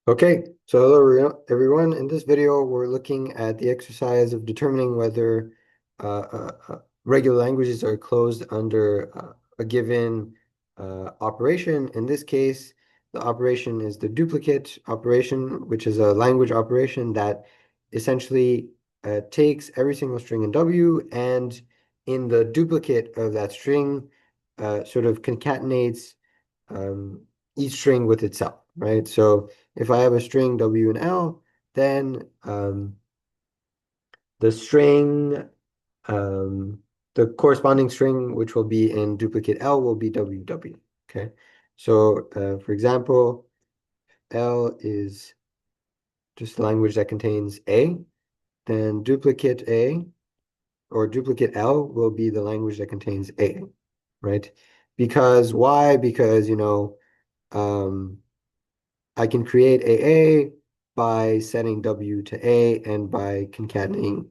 Okay, so hello everyone. In this video, we're looking at the exercise of determining whether regular languages are closed under a given operation. In this case, the operation is the duplicate operation, which is a language operation that essentially takes every single string in W and in the duplicate of that string sort of concatenates um, each string with itself, right? So if I have a string W and L, then the string, um, the corresponding string, which will be in duplicate L, will be WW. Okay. So for example, L is just a language that contains A, then duplicate A or duplicate L will be the language that contains A, right? Because why? Because, um, I can create AA by setting W to A and by concatenating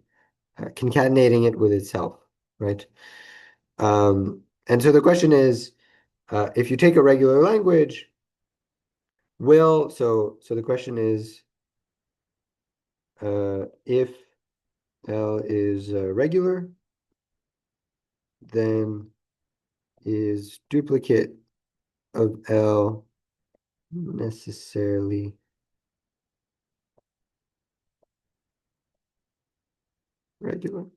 it with itself, right? And so the question is, if you take a regular language, so the question is, if L is regular, then is duplicate of L necessarily regular?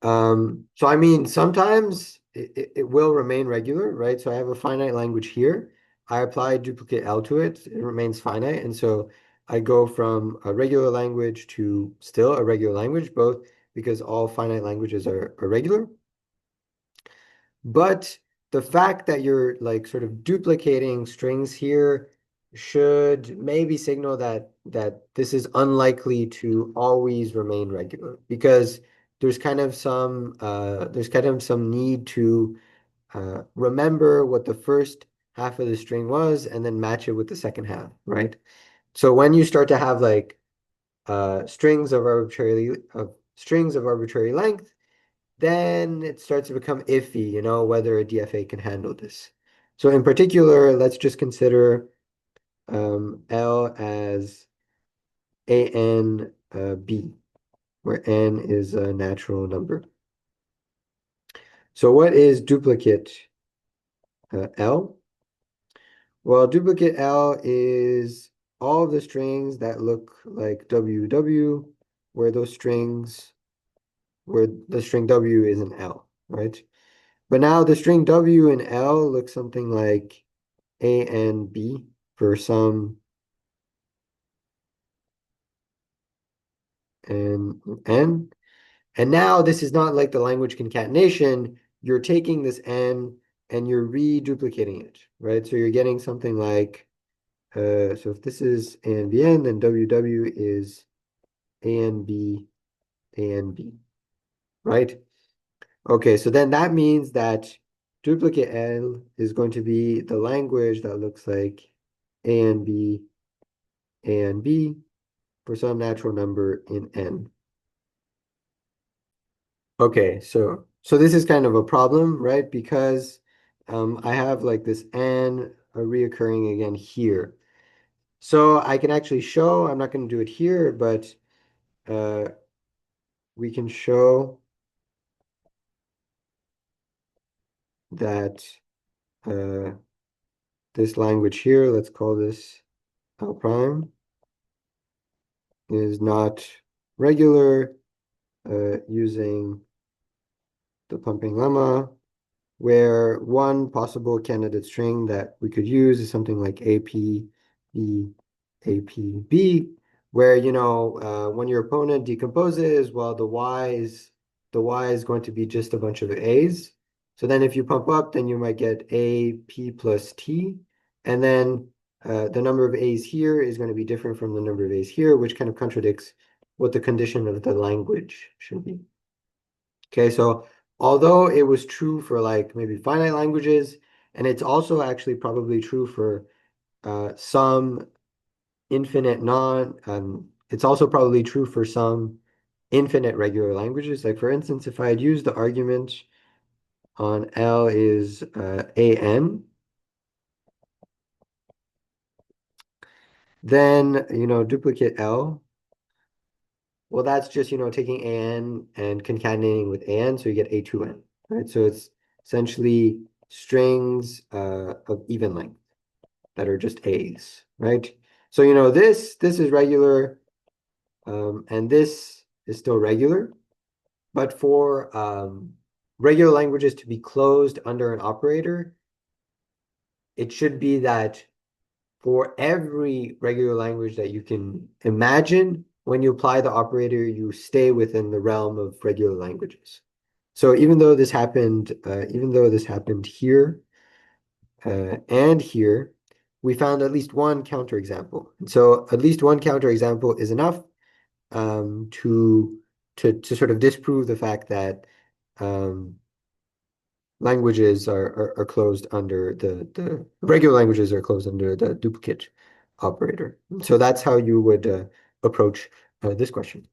So I mean, sometimes it will remain regular, right? So I have a finite language here. I apply duplicate L to it, it remains finite. And so I go from a regular language to still a regular language, both because all finite languages are regular. But the fact that you're like sort of duplicating strings here should maybe signal that this is unlikely to always remain regular because there's kind of some need to remember what the first half of the string was and then match it with the second half, right? So when you start to have like strings of arbitrary length, then it starts to become iffy, whether a DFA can handle this. So in particular, let's just consider L as AN B, where N is a natural number. So what is duplicate L? Well, duplicate L is all of the strings that look like WW, where where the string W is an L, right? But now the string W and L looks something like A and B for some and N. And now this is not like the language concatenation. You're taking this N and you're reduplicating it, right? So you're getting something like, so if this is A and BN, then WW is A and B, A and B, right? Okay, so then that means that duplicate L is going to be the language that looks like A and B, A and B for some natural number in N. Okay, so this is kind of a problem, right? Because I have like this N reoccurring again here. So I can actually show, I'm not going to do it here, but uh, we can show that uh, this language here, let's call this L prime, is not regular using the pumping lemma, where one possible candidate string that we could use is something like APB, APB, where, when your opponent decomposes, well, the Y is going to be just a bunch of A's. So then if you pump up, then you might get AP plus T. And then the number of A's here is going to be different from the number of A's here, which kind of contradicts what the condition of the language should be. Okay, so although it was true for like maybe finite languages, and it's also actually probably true for some infinite it's also probably true for some infinite regular languages. Like for instance, if I had used the argument on L is AN, Then, duplicate L. Well, that's just, taking AN and concatenating with AN, so you get A2N, right? So it's essentially strings of even length that are just A's, right? So, this is regular, and this is still regular, but for regular languages to be closed under an operator, it should be that for every regular language that you can imagine, when you apply the operator, you stay within the realm of regular languages. So even though this happened here and here, we found at least one counterexample. And so at least one counterexample is enough to sort of disprove the fact that um, languages are closed under the regular languages are closed under the duplicate operator. So that's how you would approach this question.